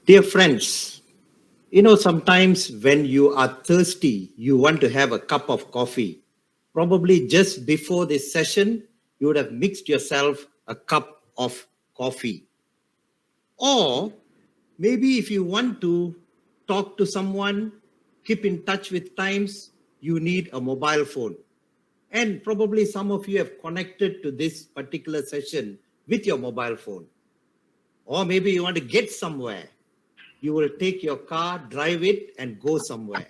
Dear friends, sometimes when you are thirsty, you want to have a cup of coffee. Probably just before this session, you would have mixed yourself a cup of coffee. Or maybe if you want to talk to someone, keep in touch with times, you need a mobile phone. And probably some of you have connected to this particular session with your mobile phone. Or maybe you want to get somewhere. You will take your car, drive it, and go somewhere.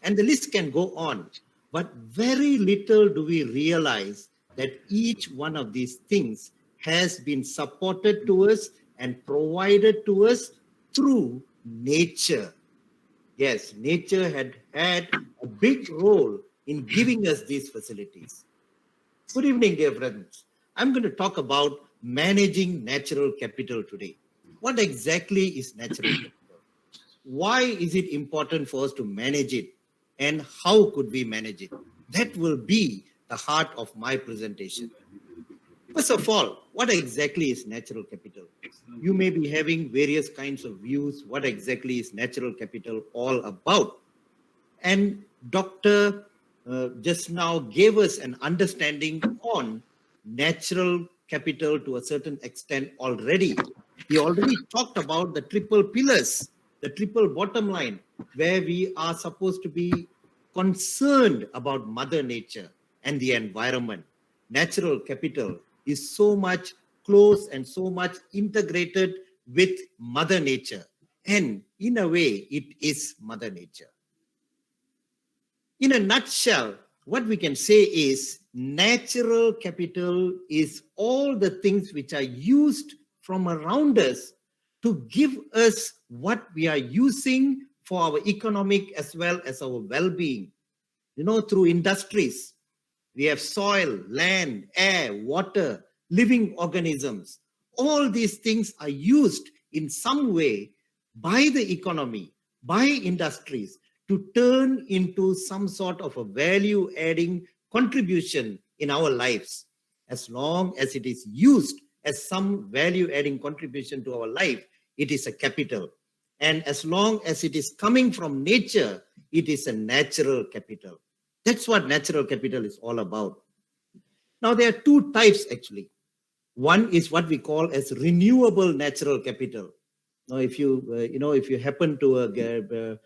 And the list can go on. But very little do we realize that each one of these things has been supported to us and provided to us through nature. Yes, nature had a big role in giving us these facilities. Good evening, dear friends. I'm going to talk about managing natural capital today. What exactly is natural capital? Why is it important for us to manage it? And how could we manage it? That will be the heart of my presentation. First of all, what exactly is natural capital? You may be having various kinds of views. What exactly is natural capital all about? And Dr. Just now gave us an understanding on natural capital to a certain extent already. He already talked about the triple pillars, the triple bottom line, where we are supposed to be concerned about Mother Nature and the environment. Natural capital is so much close and so much integrated with Mother Nature. And in a way, it is Mother Nature. In a nutshell, what we can say is natural capital is all the things which are used from around us to give us what we are using for our economic as well as our well-being. Through industries, we have soil, land, air, water, living organisms. All these things are used in some way by the economy, by industries, to turn into some sort of a value adding contribution in our lives. As long as it is used as some value adding contribution to our life, it is a capital. And as long as it is coming from nature, it is a natural capital. That's what natural capital is all about. Now, there are two types actually. One is what we call as renewable natural capital. Now, if you happen to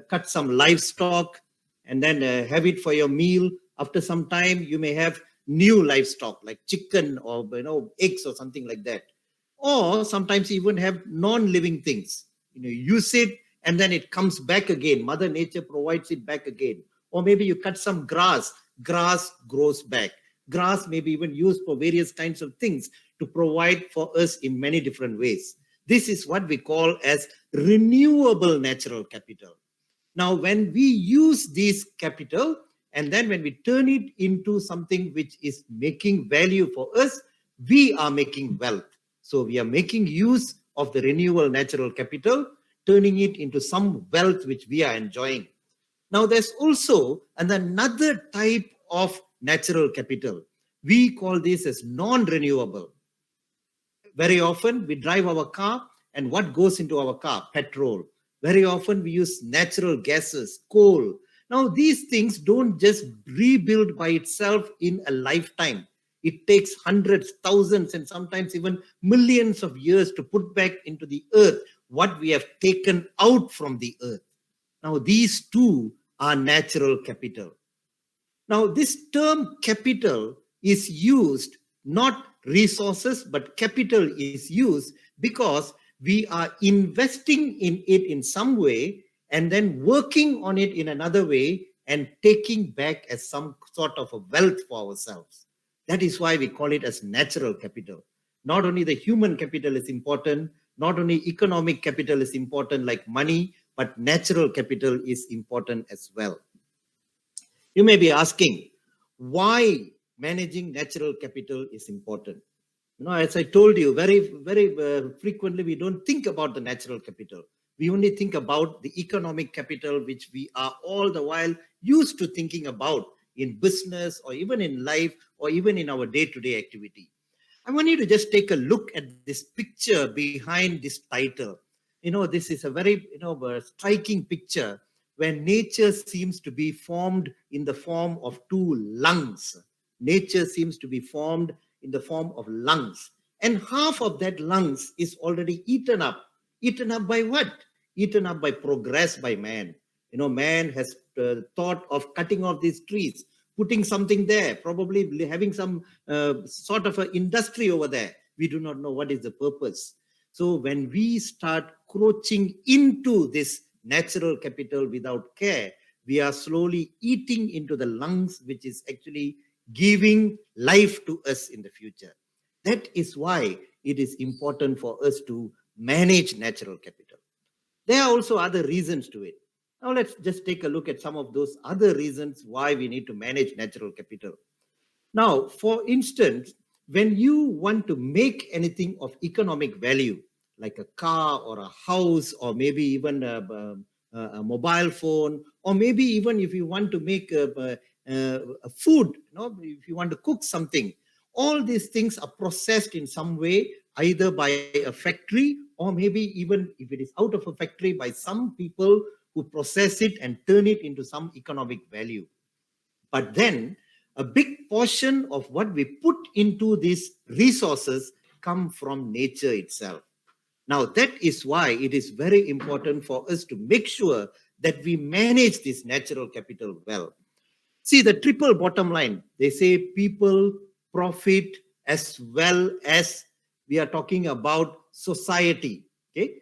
cut some livestock and then have it for your meal, after some time you may have new livestock like chicken or eggs or something like that. Or sometimes you even have non-living things. You use it and then it comes back again. Mother Nature provides it back again. Or maybe you cut some grass grows back. Grass may be even used for various kinds of things to provide for us in many different ways. This is what we call as renewable natural capital. Now, when we use this capital and then when we turn it into something which is making value for us, we are making wealth. So we are making use of the renewable natural capital, turning it into some wealth which we are enjoying. Now, there's also another type of natural capital. We call this as non-renewable. Very often we drive our car and what goes into our car? Petrol. Very often we use natural gases, coal. Now, these things don't just rebuild by itself in a lifetime. It takes hundreds, thousands, and sometimes even millions of years to put back into the earth what we have taken out from the earth. Now, these two are natural capital. Now, this term capital is used, not resources, but capital is used because we are investing in it in some way and then working on it in another way and taking back as some sort of a wealth for ourselves. That is why we call it as natural capital. Not only the human capital is important, not only economic capital is important like money, but natural capital is important as well. You may be asking why managing natural capital is important. As I told you, very frequently, we don't think about the natural capital. We only think about the economic capital, which we are all the while used to thinking about in business or even in life or even in our day-to-day activity. I want you to just take a look at this picture behind this title. This is a very, striking picture where nature seems to be formed in the form of two lungs. Nature seems to be formed in the form of lungs. And half of that lungs is already eaten up. Eaten up by what? Eaten up by progress by man. Man has thought of cutting off these trees, putting something there, probably having some sort of an industry over there. We do not know what is the purpose. So when we start crouching into this natural capital without care, we are slowly eating into the lungs, which is actually giving life to us in the future. That is why it is important for us to manage natural capital. There are also other reasons to it. Now let's just take a look at some of those other reasons why we need to manage natural capital. Now, for instance, when you want to make anything of economic value, like a car or a house, or maybe even a mobile phone, or maybe even if you want to make a food, if you want to cook something, all these things are processed in some way, either by a factory, or maybe even if it is out of a factory, by some people who process it and turn it into some economic value. But then a big portion of what we put into these resources come from nature itself. Now, that is why it is very important for us to make sure that we manage this natural capital well. See, the triple bottom line, they say people, profit, as well as we are talking about society. Okay.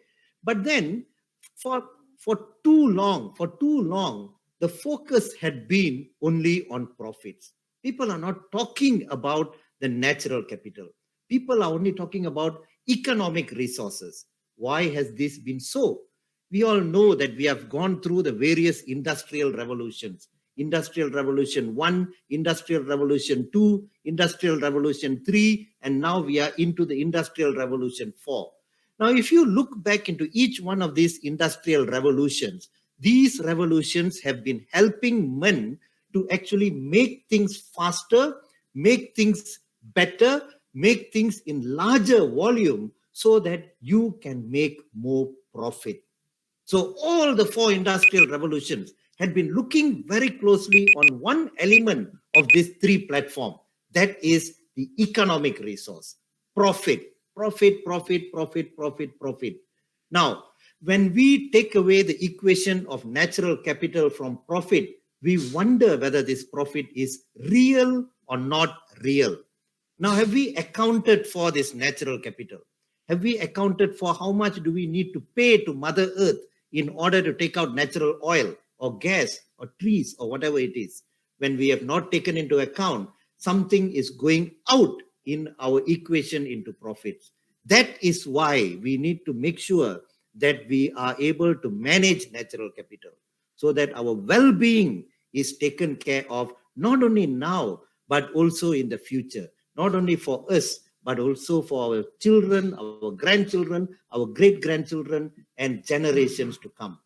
But then for too long, the focus had been only on profits. People are not talking about the natural capital. People are only talking about economic resources. Why has this been so? We all know that we have gone through the various industrial revolutions. Industrial Revolution 1, Industrial Revolution 2, Industrial Revolution 3, and now we are into the Industrial Revolution 4. Now, if you look back into each one of these industrial revolutions, these revolutions have been helping men to actually make things faster, make things better, make things in larger volume so that you can make more profit. So all the four industrial revolutions had been looking very closely on one element of this three platform. That is the economic resource. Profit, profit, profit, profit, profit, profit. Now, when we take away the equation of natural capital from profit, we wonder whether this profit is real or not real. Now, have we accounted for this natural capital? Have we accounted for how much do we need to pay to Mother Earth in order to take out natural oil or gas or trees or whatever it is? When we have not taken into account, something is going out in our equation into profits. That is why we need to make sure that we are able to manage natural capital so that our well-being is taken care of not only now, but also in the future. Not only for us, but also for our children, our grandchildren, our great-grandchildren, and generations to come.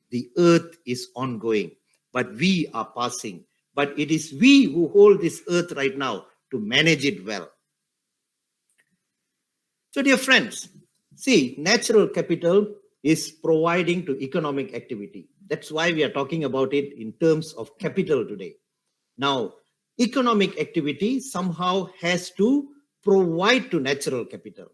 The earth is ongoing, but we are passing. But it is we who hold this earth right now to manage it well. So, dear friends, see, natural capital is providing to economic activity. That's why we are talking about it in terms of capital today. Now, economic activity somehow has to provide to natural capital.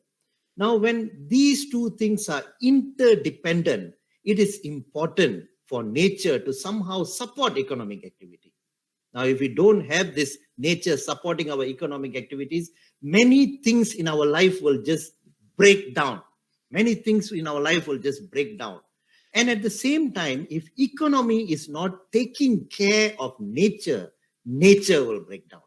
Now, when these two things are interdependent, it is important for nature to somehow support economic activity. Now, if we don't have this nature supporting our economic activities, many things in our life will just break down. Many things in our life will just break down. And at the same time, if economy is not taking care of nature, nature will break down.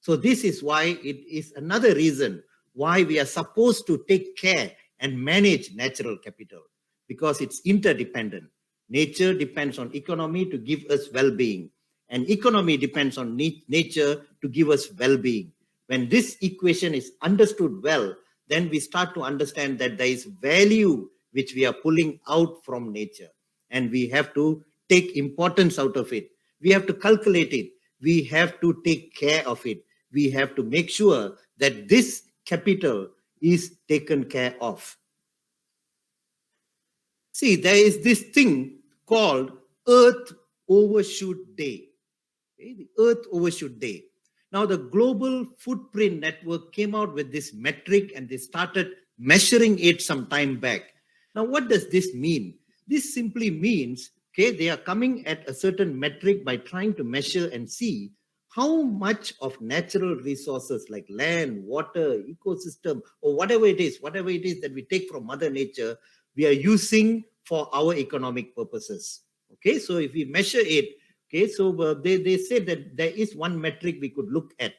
So this is why it is another reason why we are supposed to take care and manage natural capital, because it's interdependent. Nature depends on economy to give us well-being, and economy depends on nature to give us well-being. When this equation is understood well, then we start to understand that there is value which we are pulling out from nature, and we have to take importance out of it. We have to calculate it. We have to take care of it. We have to make sure that this capital is taken care of. See, there is this thing called Earth Overshoot Day. Okay, the Earth Overshoot Day. Now, the Global Footprint Network came out with this metric and they started measuring it some time back. Now, what does this mean? This simply means, okay, they are coming at a certain metric by trying to measure and see how much of natural resources like land, water, ecosystem, or whatever it is that we take from Mother Nature, we are using for our economic purposes. Okay, so if we measure it, okay, so they said that there is one metric we could look at.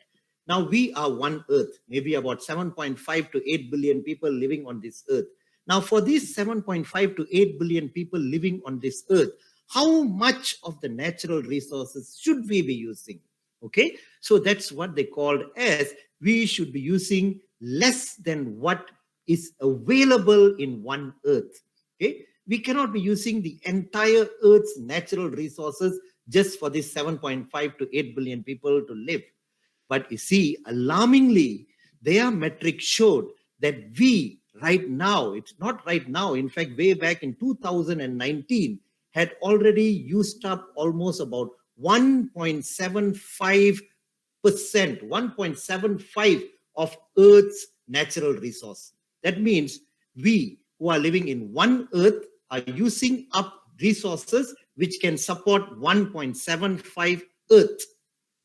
Now we are one Earth, maybe about 7.5 to 8 billion people living on this Earth. Now for these 7.5 to 8 billion people living on this Earth, how much of the natural resources should we be using? Okay, so that's what they called as we should be using less than what is available in one Earth. Okay, we cannot be using the entire Earth's natural resources just for these 7.5 to 8 billion people to live. But you see, alarmingly, their metric showed that we right now, it's not right now, in fact, way back in 2019, had already used up almost about 1.75%, 1.75 of Earth's natural resource. That means we who are living in one Earth are using up resources which can support 1.75 Earth.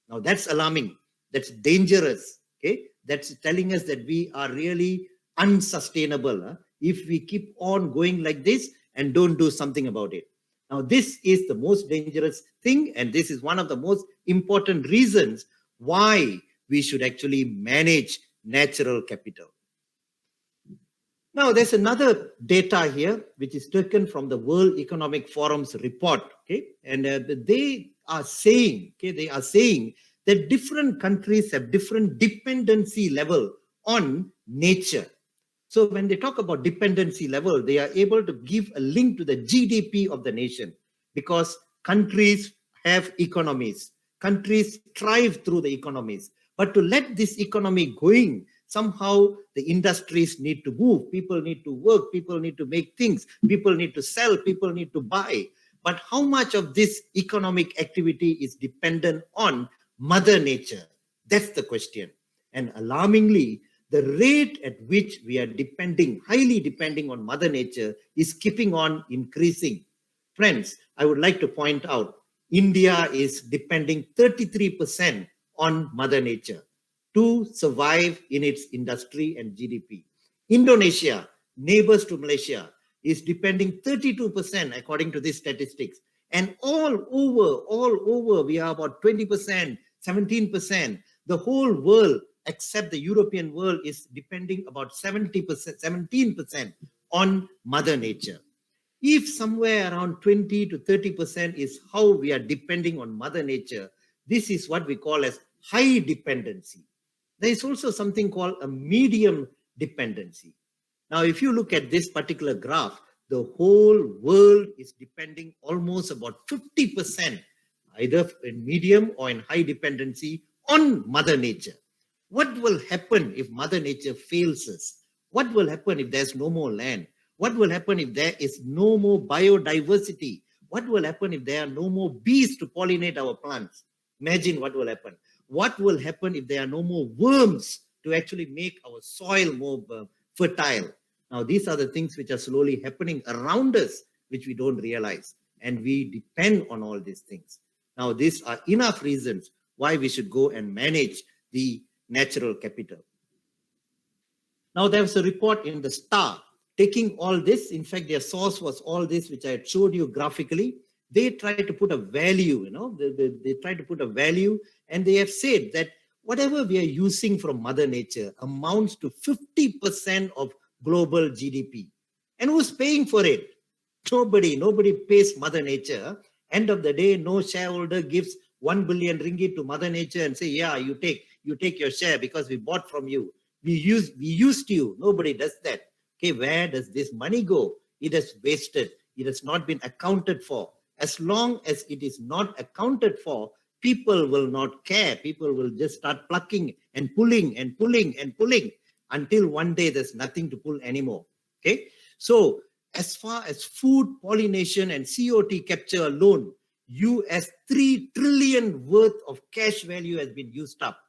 Now that's alarming. That's dangerous. Okay, that's telling us that we are really unsustainable if we keep on going like this and don't do something about it. Now this is the most dangerous thing, and this is one of the most important reasons why we should actually manage natural capital. Now, there's another data here, which is taken from the World Economic Forum's report, okay? And they are saying that different countries have different dependency level on nature. So when they talk about dependency level, they are able to give a link to the GDP of the nation, because countries have economies. Countries thrive through the economies. But to let this economy going, somehow the industries need to move, people need to work, people need to make things, people need to sell, people need to buy. But how much of this economic activity is dependent on Mother Nature? That's the question. And alarmingly, the rate at which we are highly depending on Mother Nature is keeping on increasing. Friends, I would like to point out, India is depending 33% on Mother Nature to survive in its industry and GDP. Indonesia, neighbors to Malaysia, is depending 32% according to these statistics. And all over, we are about 20%, 17%. The whole world, except the European world, is depending about 70%, 17% on Mother Nature. If somewhere around 20 to 30% is how we are depending on Mother Nature, this is what we call as high dependency. There is also something called a medium dependency. Now, if you look at this particular graph, the whole world is depending almost about 50%, either in medium or in high dependency, on Mother Nature. What will happen if Mother Nature fails us? What will happen if there's no more land? What will happen if there is no more biodiversity? What will happen if there are no more bees to pollinate our plants? Imagine what will happen. What will happen if there are no more worms to actually make our soil more fertile? Now, these are the things which are slowly happening around us, which we don't realize. And we depend on all these things. Now, these are enough reasons why we should go and manage the natural capital. Now, there was a report in the Star taking all this. In fact, their source was all this, which I had showed you graphically. They tried to put a value, they tried to put a value, and they have said that whatever we are using from Mother Nature amounts to 50% of global GDP. And who's paying for it? Nobody pays Mother Nature. End of the day, no shareholder gives 1 billion ringgit to Mother Nature and say, yeah, you take your share because we bought from you. We used you. Nobody does that. Okay, where does this money go? It is wasted. It has not been accounted for. As long as it is not accounted for, people will not care. People will just start plucking and pulling and pulling and pulling until one day there's nothing to pull anymore. Okay, so as far as food, pollination, and CO2 capture alone, US 3 trillion worth of cash value has been used up.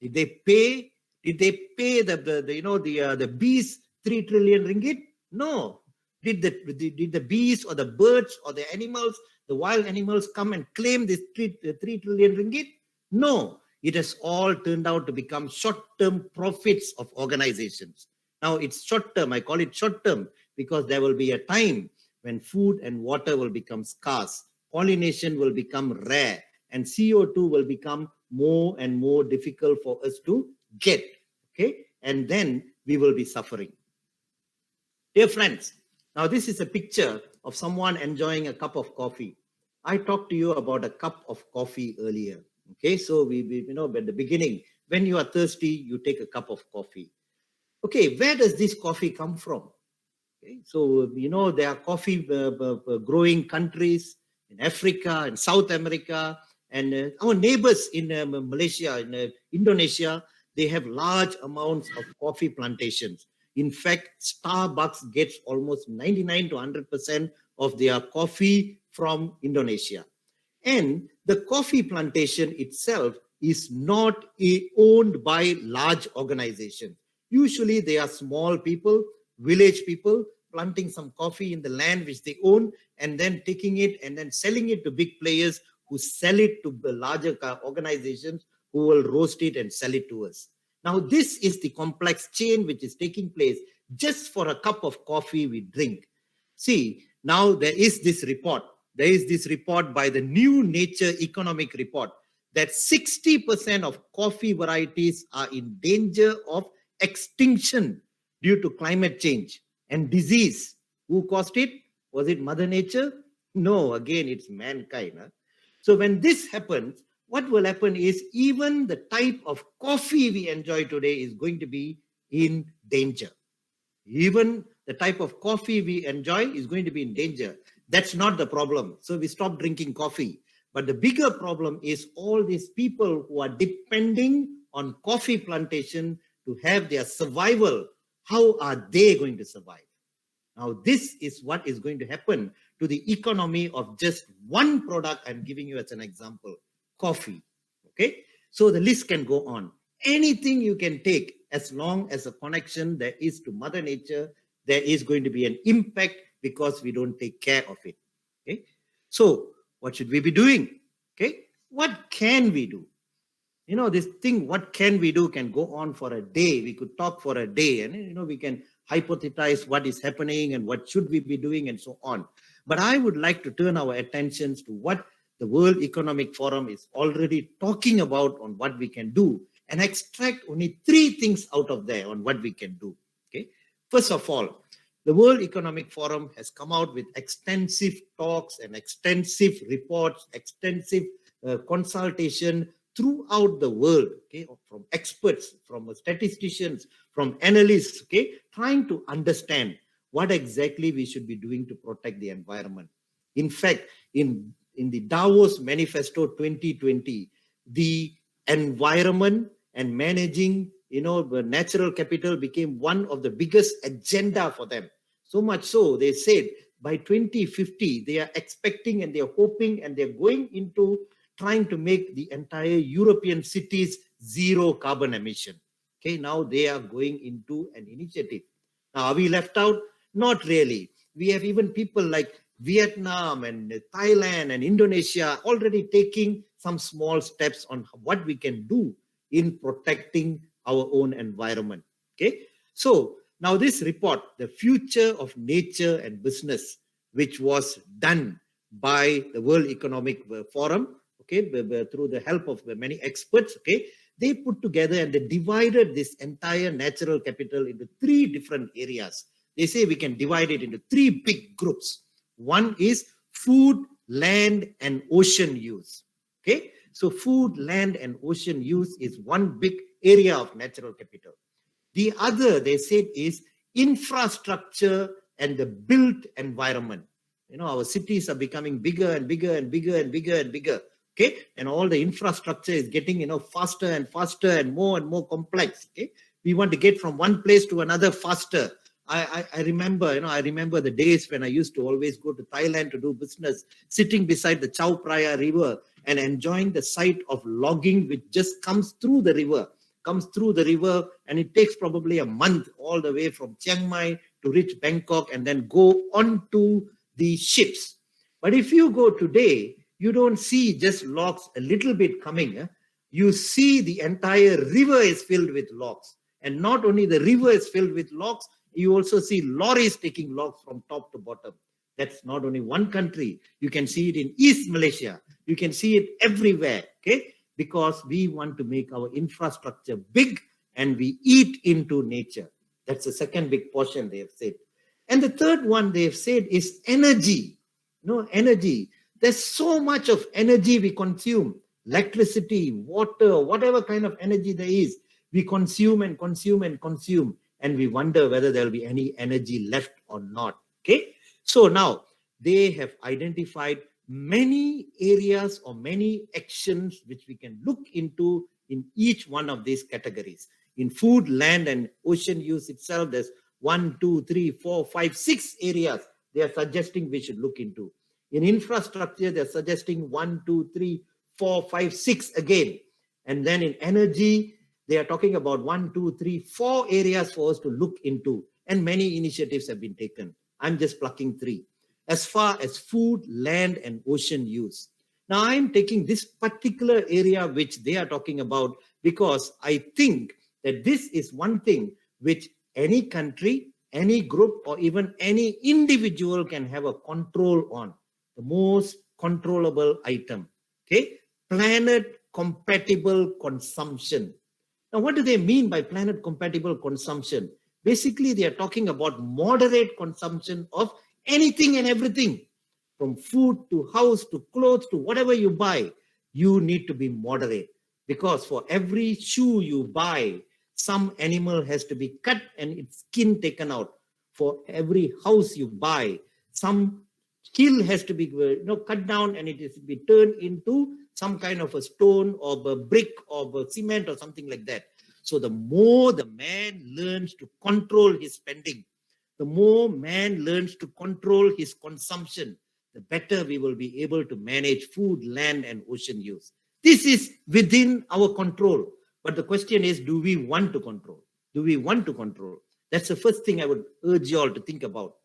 Did they pay? Did they pay the bees 3 trillion ringgit? No. Did the bees or the birds or the animals, the wild animals, come and claim this 3 trillion ringgit? No. It has all turned out to become short-term profits of organizations. Now it's short-term. I call it short-term because there will be a time when food and water will become scarce, pollination will become rare, and CO2 will become more and more difficult for us to get. Okay, and then we will be suffering. Dear friends, now this is a picture of someone enjoying a cup of coffee. I talked to you about a cup of coffee earlier. Okay, so we at the beginning, when you are thirsty, you take a cup of coffee. Okay, where does this coffee come from? Okay, so there are coffee growing countries in Africa and South America, and our neighbors in Malaysia, in Indonesia, they have large amounts of coffee plantations. In fact, Starbucks gets almost 99 to 100% of their coffee from Indonesia. And the coffee plantation itself is not owned by large organizations. Usually they are small people, village people, planting some coffee in the land which they own, and then taking it and then selling it to big players who sell it to the larger organizations who will roast it and sell it to us. Now, this is the complex chain which is taking place just for a cup of coffee we drink. See, now there is this report. There is this report by the New Nature Economic Report that 60% of coffee varieties are in danger of extinction due to climate change and disease. Who caused it? Was it Mother Nature? No, again, it's mankind. Huh? So when this happens, what will happen is even the type of coffee we enjoy today is going to be in danger. Even the type of coffee we enjoy is going to be in danger. That's not the problem. So we stop drinking coffee. But the bigger problem is all these people who are depending on coffee plantation to have their survival. How are they going to survive? Now, this is what is going to happen to the economy of just one product I'm giving you as an example, coffee. Okay, so the list can go on. Anything you can take, as long as a connection there is to Mother Nature, there is going to be an impact because we don't take care of it. Okay, so what should we be doing? Okay, what can we do? This thing, what can we do, can go on for a day. We could talk for a day, and we can hypothesize what is happening and what should we be doing and so on. But I would like to turn our attentions to what the World Economic Forum is already talking about on what we can do, and extract only 3 things out of there on what we can do. Okay, first of all, the World Economic Forum has come out with extensive talks and extensive reports, extensive consultation throughout the world, okay, from experts, from statisticians, from analysts, okay, trying to understand what exactly we should be doing to protect the environment. In fact, in the Davos Manifesto 2020, the environment and managing, the natural capital became one of the biggest agenda for them. So much so, they said by 2050, they are expecting and they're hoping and they're going into trying to make the entire European cities zero carbon emission. Okay, now they are going into an initiative. Now, are we left out? Not really. We have even people like Vietnam and Thailand and Indonesia already taking some small steps on what we can do in protecting our own environment. Okay, so now this report, The Future of Nature and Business, which was done by the World Economic Forum, okay, through the help of many experts, okay, they put together and they divided this entire natural capital into 3 different areas. They say we can divide it into 3 big groups. One is food, land, and ocean use. Okay, so food, land, and ocean use is one big area of natural capital. The other, they said, is infrastructure and the built environment. Our cities are becoming bigger and bigger and bigger and bigger and bigger. Okay, and all the infrastructure is getting faster and faster and more complex. Okay, we want to get from one place to another faster. I remember, I remember the days when I used to always go to Thailand to do business, sitting beside the Chao Phraya River and enjoying the sight of logging, which just comes through the river, and it takes probably a month all the way from Chiang Mai to reach Bangkok and then go on to the ships. But if you go today, you don't see just logs a little bit coming. You see the entire river is filled with logs. And not only the river is filled with logs, you also see lorries taking logs from top to bottom. That's not only one country. You can see it in East Malaysia. You can see it everywhere, okay? Because we want to make our infrastructure big and we eat into nature. That's the second big portion they have said. And the third one they have said is energy. Energy. There's so much of energy we consume. Electricity, water, whatever kind of energy there is, we consume and consume and consume, and we wonder whether there will be any energy left or not. Okay, so now they have identified many areas or many actions which we can look into in each one of these categories. In food, land, and ocean use itself, there's 1, 2, 3, 4, 5, 6 areas they are suggesting we should look into. In infrastructure, they're suggesting 1, 2, 3, 4, 5, 6 again. And then in energy, they are talking about 1, 2, 3, 4 areas for us to look into. And many initiatives have been taken. I'm just plucking 3. As far as food, land, and ocean use. Now, I'm taking this particular area which they are talking about because I think that this is one thing which any country, any group, or even any individual can have a control on. The most controllable item. Okay, planet compatible consumption. Now, what do they mean by planet compatible consumption? Basically, they are talking about moderate consumption of anything and everything, from food to house to clothes to whatever you buy. You need to be moderate, because for every shoe you buy, some animal has to be cut and its skin taken out. For every house you buy, some hill has to be cut down and it is to be turned into some kind of a stone or a brick or a cement or something like that. So the more the man learns to control his spending, the more man learns to control his consumption, the better we will be able to manage food, land, and ocean use. This is within our control. But the question is, do we want to control? Do we want to control? That's the first thing I would urge you all to think about.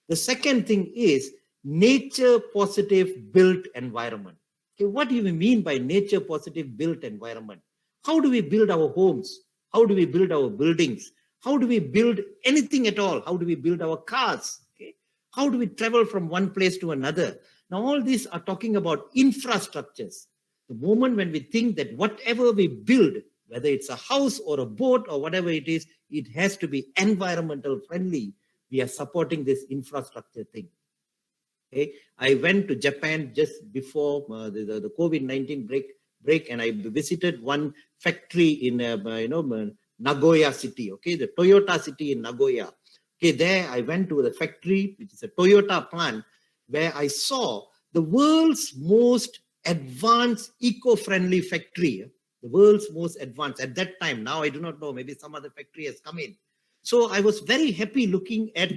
The second thing is nature positive built environment. Okay, what do we mean by nature positive built environment? How do we build our homes? How do we build our buildings? How do we build anything at all? How do we build our cars? Okay? How do we travel from one place to another? Now, all these are talking about infrastructures. The moment when we think that whatever we build, whether it's a house or a boat or whatever it is, it has to be environmental friendly. We are supporting this infrastructure thing. Okay? I went to Japan just before the COVID-19 break, and I visited one factory in Nagoya city. Okay, the Toyota city in Nagoya. Okay, there I went to the factory, which is a Toyota plant, where I saw the world's most advanced eco-friendly factory. The world's most advanced at that time. Now I do not know. Maybe some other factory has come in. So I was very happy looking at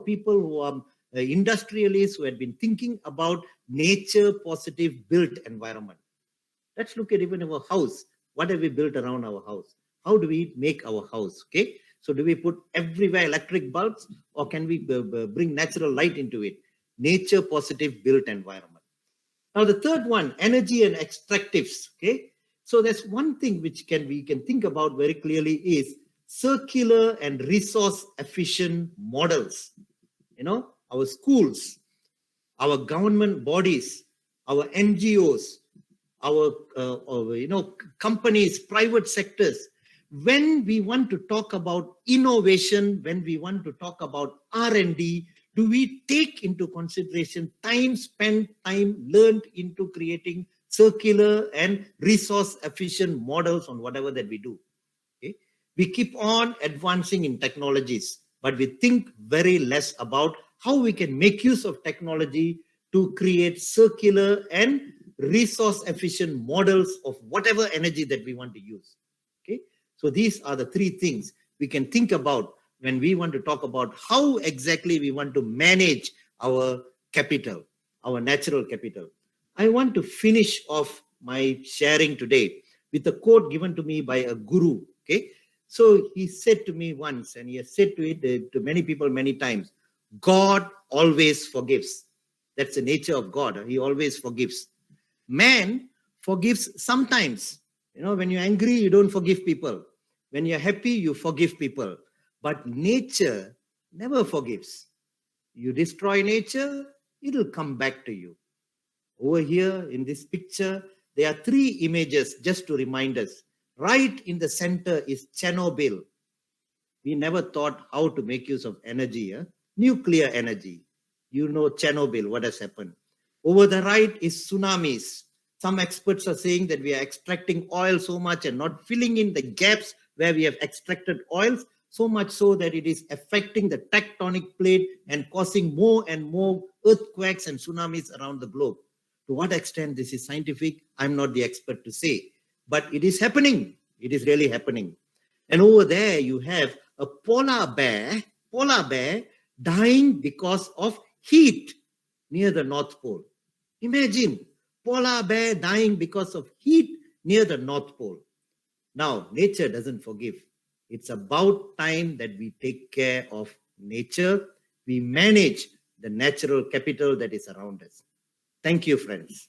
people who are industrialists who had been thinking about nature positive built environment. Let's look at even our house. What have we built around our house? How do we make our house? Okay, so do we put everywhere electric bulbs, or can we bring natural light into it? Nature positive built environment. Now the third one, energy and extractives. Okay, so there's one thing which we can think about very clearly is circular and resource efficient models. Our schools, our government bodies, our NGOs, our companies, private sectors. When we want to talk about innovation, when we want to talk about R&D, do we take into consideration time spent, time learned into creating circular and resource efficient models on whatever that we do? Okay? We keep on advancing in technologies, but we think very less about how we can make use of technology to create circular and resource efficient models of whatever energy that we want to use. Okay, so these are the 3 things we can think about when we want to talk about how exactly we want to manage our capital, our natural capital. I want to finish off my sharing today with a quote given to me by a guru. Okay. So he said to me once, and he has said to it to many people many times, God always forgives. That's the nature of God. He always forgives. Man forgives sometimes. When you're angry, you don't forgive people. When you're happy, you forgive people. But nature never forgives. You destroy nature, it'll come back to you. Over here in this picture, there are three images just to remind us. Right in the center is Chernobyl. We never thought how to make use of energy, nuclear energy. Chernobyl, what has happened. Over the right is tsunamis. Some experts are saying that we are extracting oil so much and not filling in the gaps where we have extracted oils, so much so that it is affecting the tectonic plate and causing more and more earthquakes and tsunamis around the globe. To what extent this is scientific, I'm not the expert to say, but it is happening. It is really happening. And over there, you have a polar bear dying because of heat near the North Pole. Imagine, polar bear dying because of heat near the North Pole. Now, nature doesn't forgive. It's about time that we take care of nature. We manage the natural capital that is around us. Thank you, friends.